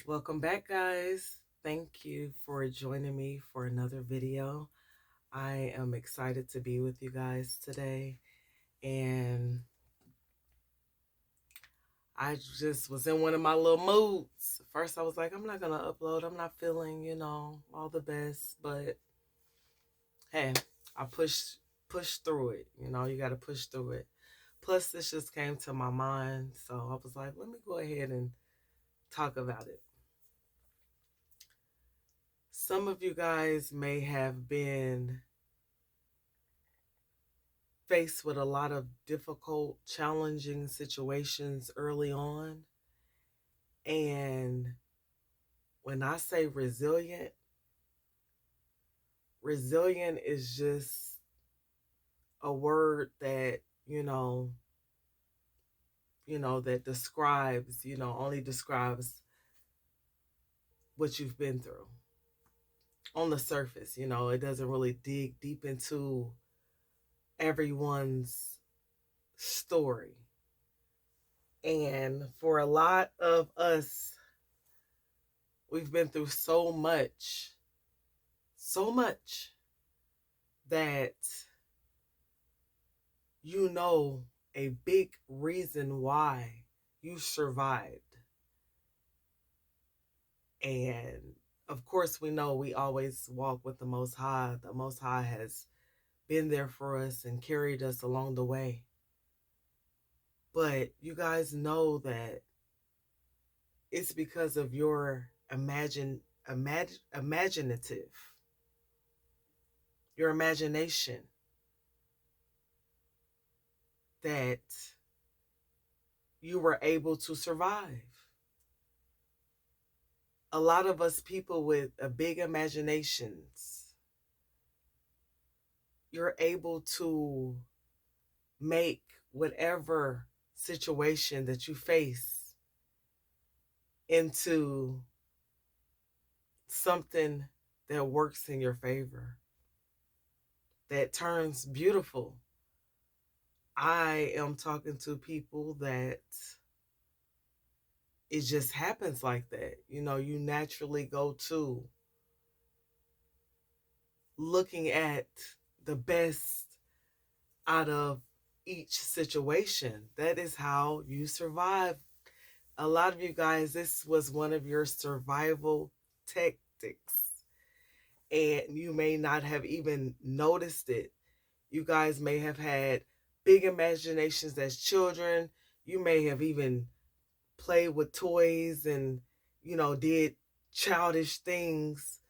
Welcome back, guys. Thank you for joining me for another video. I am excited to be with you guys today, and I just was in one of my little moods. First, I was like, I'm not gonna upload. I'm not feeling, all the best, but hey, I pushed through it. You got to push through it. Plus, this just came to my mind, so I was like, let me go ahead and talk about it. Some of you guys may have been faced with a lot of difficult, challenging situations early on. And when I say resilient, resilient is just a word that, that describes, only describes what you've been through on the surface. It doesn't really dig deep into everyone's story. And for a lot of us, we've been through so much that a big reason why you survived. And of course, we know we always walk with the Most High. The Most High has been there for us and carried us along the way. But you guys know that it's because of your imaginative, your imagination, that you were able to survive. A lot of us people with a big imaginations, you're able to make whatever situation that you face into something that works in your favor, that turns beautiful. I am talking to people that it just happens like that. You naturally go to looking at the best out of each situation. That is how you survive. A lot of you guys, this was one of your survival tactics, and you may not have even noticed it. You guys may have had big imaginations as children. You may have even played with toys and, did childish things,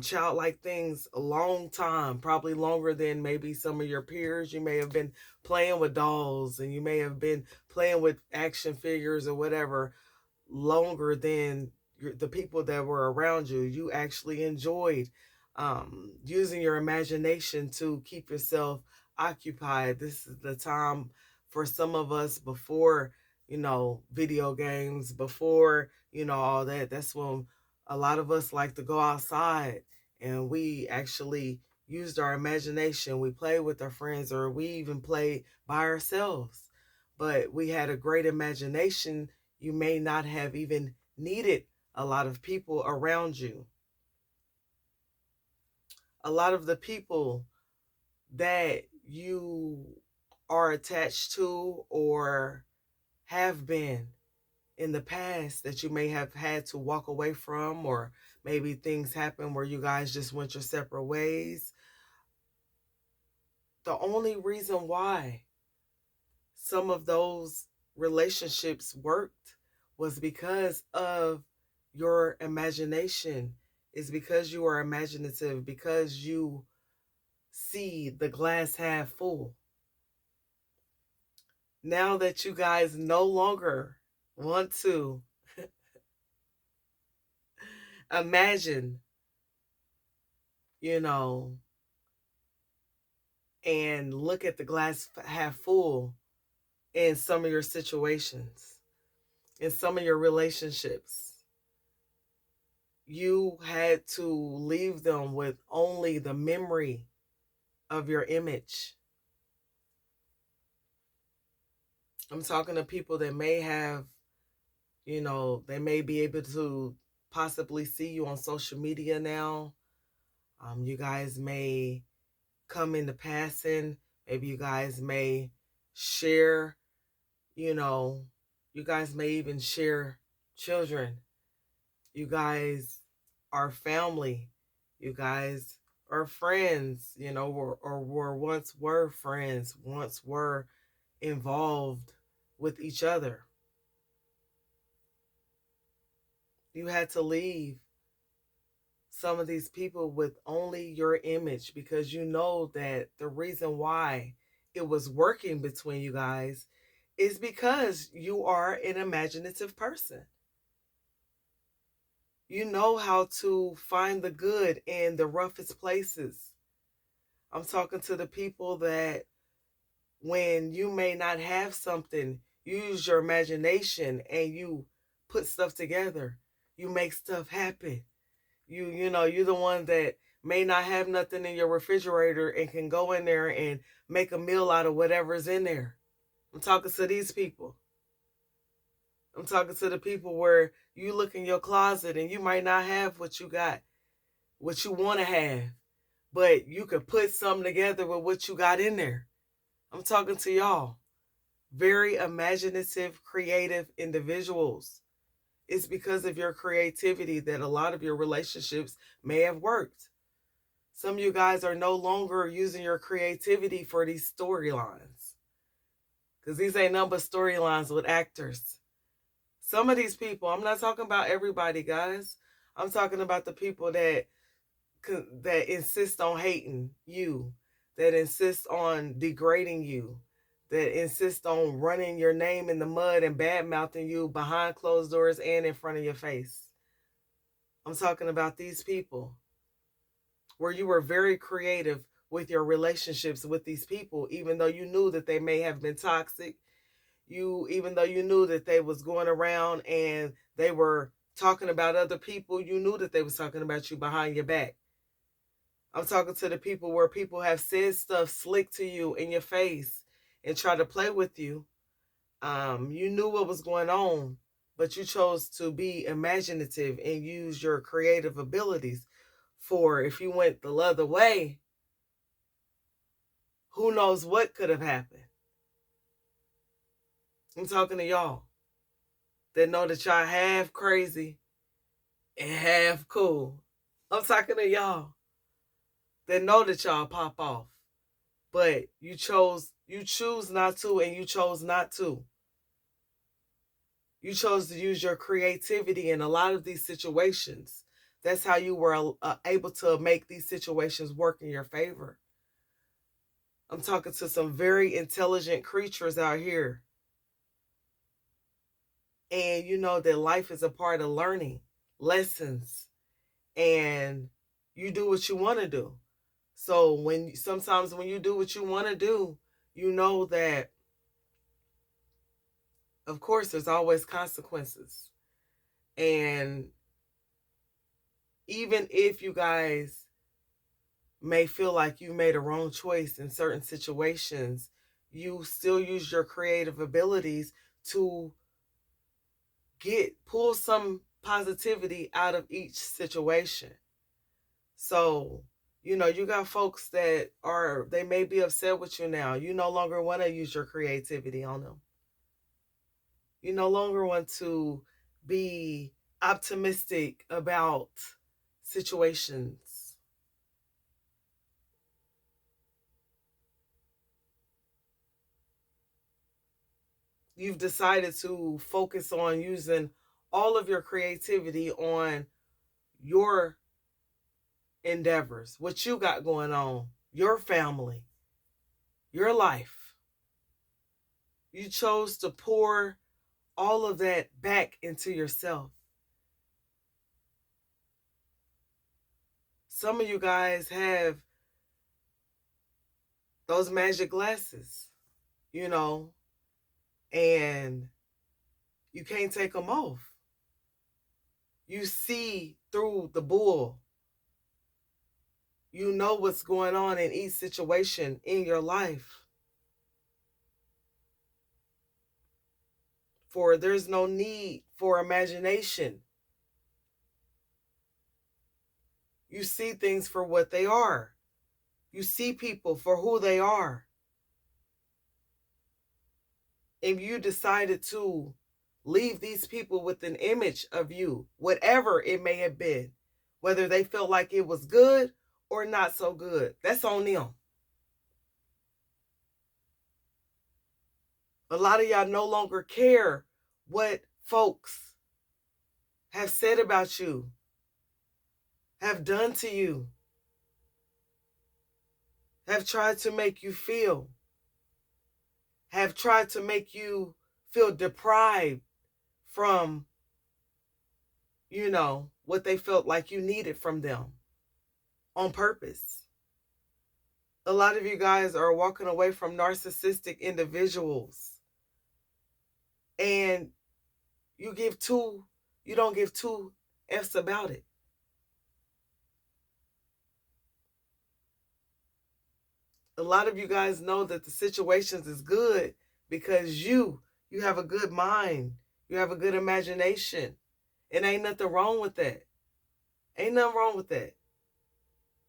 childlike things a long time, probably longer than maybe some of your peers. You may have been playing with dolls, and you may have been playing with action figures or whatever longer than the people that were around you. You actually enjoyed using your imagination to keep yourself occupied. This is the time for some of us before, video games, before, all that. That's when a lot of us like to go outside, and we actually used our imagination. We played with our friends, or we even played by ourselves. But we had a great imagination. You may not have even needed a lot of people around you. A lot of the people that you are attached to or have been in the past that you may have had to walk away from, or maybe things happen where you guys just went your separate ways. The only reason why some of those relationships worked was because of your imagination. Is because you are imaginative, because you see the glass half full. Now that you guys no longer want to imagine, you know, and look at the glass half full in some of your situations, in some of your relationships, you had to leave them with only the memory of your image. I'm talking to people that may have, they may be able to possibly see you on social media now. You guys may come into passing. Maybe you guys may share, you know, you guys may even share children. You guys are family. You guys are friends, or once were friends, once were involved with each other. You had to leave some of these people with only your image because you know that the reason why it was working between you guys is because you are an imaginative person. You know how to find the good in the roughest places. I'm talking to the people that when you may not have something, you use your imagination and you put stuff together. You make stuff happen. You're the one that may not have nothing in your refrigerator and can go in there and make a meal out of whatever's in there. I'm talking to these people. I'm talking to the people where you look in your closet and you might not have what you got, what you want to have, but you could put something together with what you got in there. I'm talking to y'all. Very imaginative, creative individuals. It's because of your creativity that a lot of your relationships may have worked. Some of you guys are no longer using your creativity for these storylines. Because these ain't nothing but storylines with actors. Some of these people, I'm not talking about everybody, guys. I'm talking about the people that insist on hating you, that insist on degrading you, that insist on running your name in the mud and bad-mouthing you behind closed doors and in front of your face. I'm talking about these people where you were very creative with your relationships with these people, even though you knew that they may have been toxic. Even though you knew that they was going around and they were talking about other people, you knew that they was talking about you behind your back. I'm talking to the people where people have said stuff slick to you in your face and try to play with you. You knew what was going on, but you chose to be imaginative and use your creative abilities. For if you went the other way, who knows what could have happened. I'm talking to y'all that know that y'all half crazy and half cool. I'm talking to y'all that know that y'all pop off, but you choose not to, and you chose not to. You chose to use your creativity in a lot of these situations. That's how you were able to make these situations work in your favor. I'm talking to some very intelligent creatures out here. And you know that life is a part of learning lessons, and you do what you want to do. So sometimes when you do what you want to do, you know that, of course, there's always consequences. And even if you guys may feel like you made a wrong choice in certain situations, you still use your creative abilities to pull some positivity out of each situation. So, you got folks that they may be upset with you now. You no longer want to use your creativity on them. You no longer want to be optimistic about situations. You've decided to focus on using all of your creativity on your endeavors, what you got going on, your family, your life. You chose to pour all of that back into yourself. Some of you guys have those magic glasses, and you can't take them off. You see through the bull. You know what's going on in each situation in your life. For there's no need for imagination You see things for what they are. You see people for who they are. And you decided to leave these people with an image of you, whatever it may have been, whether they felt like it was good or not so good. That's on them. A lot of y'all no longer care what folks have said about you, have done to you, have tried to make you feel, have tried to make you feel deprived from, what they felt like you needed from them on purpose. A lot of you guys are walking away from narcissistic individuals, and you don't give two F's about it. A lot of you guys know that the situations is good because you have a good mind. You have a good imagination. And ain't nothing wrong with that. Ain't nothing wrong with that.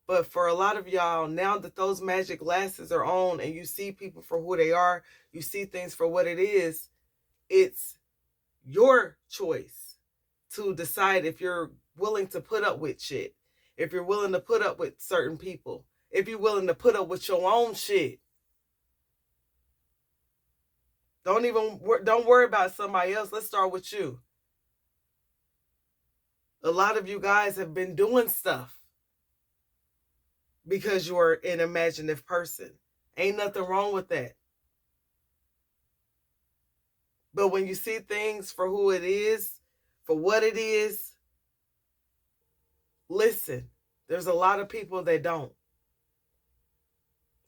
But for a lot of y'all, now that those magic glasses are on and you see people for who they are, you see things for what it is, it's your choice to decide if you're willing to put up with shit, if you're willing to put up with certain people, if you're willing to put up with your own shit. Don't worry about somebody else. Let's start with you. A lot of you guys have been doing stuff because you're an imaginative person. Ain't nothing wrong with that. But when you see things for who it is, for what it is, listen, there's a lot of people that don't.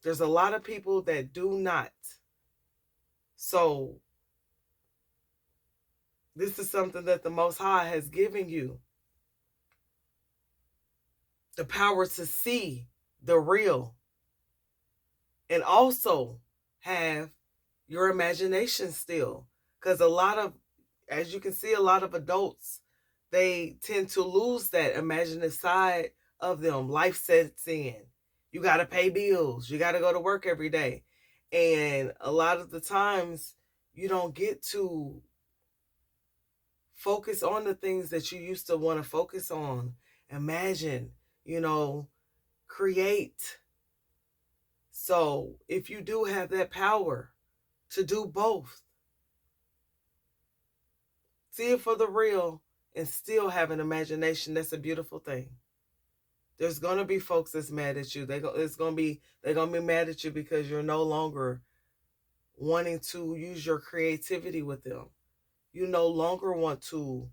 There's a lot of people that do not. So this is something that the Most High has given you. The power to see the real and also have your imagination still. Because as you can see, a lot of adults, they tend to lose that imaginative side of them. Life sets in. You got to pay bills. You got to go to work every day. And a lot of the times you don't get to focus on the things that you used to want to focus on. Imagine, create. So if you do have that power to do both, see it for the real and still have an imagination, that's a beautiful thing. There's going to be folks that's mad at you. They're going to be mad at you because you're no longer wanting to use your creativity with them. You no longer want to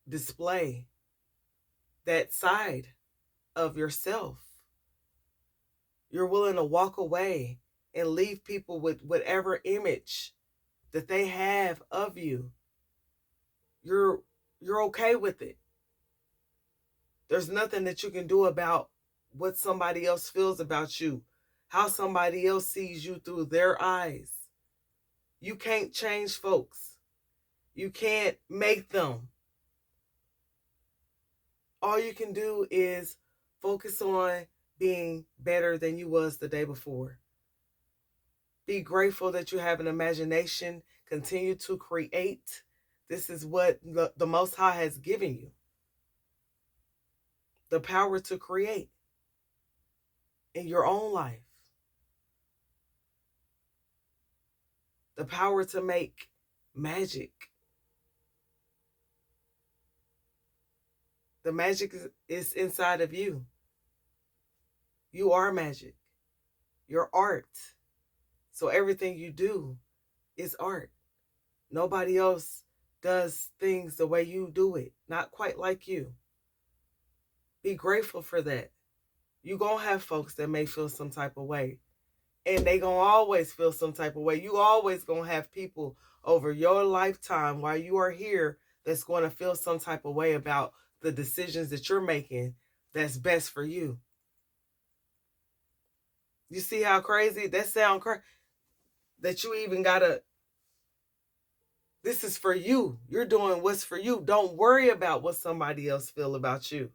display that side of yourself. You're willing to walk away and leave people with whatever image that they have of you. You're okay with it. There's nothing that you can do about what somebody else feels about you, how somebody else sees you through their eyes. You can't change folks. You can't make them. All you can do is focus on being better than you was the day before. Be grateful that you have an imagination. Continue to create. This is what the Most High has given you. The power to create in your own life. The power to make magic. The magic is inside of you. You are magic. You're art. So everything you do is art. Nobody else does things the way you do it. Not quite like you. Be grateful for that. You're going to have folks that may feel some type of way. And they going to always feel some type of way. You always going to have people over your lifetime while you are here that's going to feel some type of way about the decisions that you're making that's best for you. You see how crazy that sound crazy? That you even gotta, this is for you. You're doing what's for you. Don't worry about what somebody else feel about you.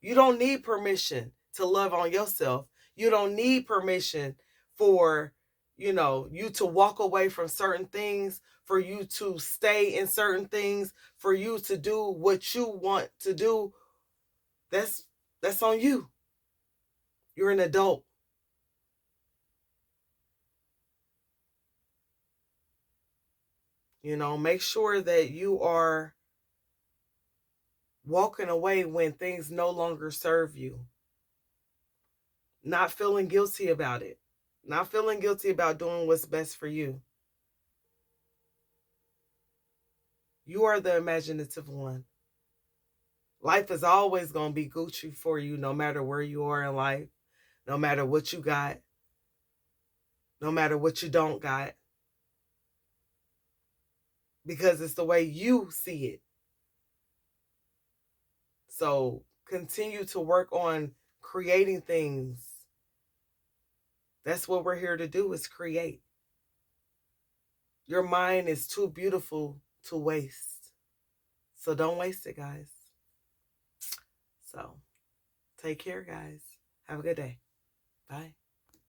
You don't need permission to love on yourself. You don't need permission for, you to walk away from certain things, for you to stay in certain things, for you to do what you want to do. That's on you. You're an adult. Make sure that you are walking away when things no longer serve you. Not feeling guilty about it. Not feeling guilty about doing what's best for you. You are the imaginative one. Life is always going to be Gucci for you, no matter where you are in life, no matter what you got, no matter what you don't got. Because it's the way you see it. So continue to work on creating things. That's what we're here to do, is create. Your mind is too beautiful to waste. So don't waste it, guys. So take care, guys. Have a good day. Bye.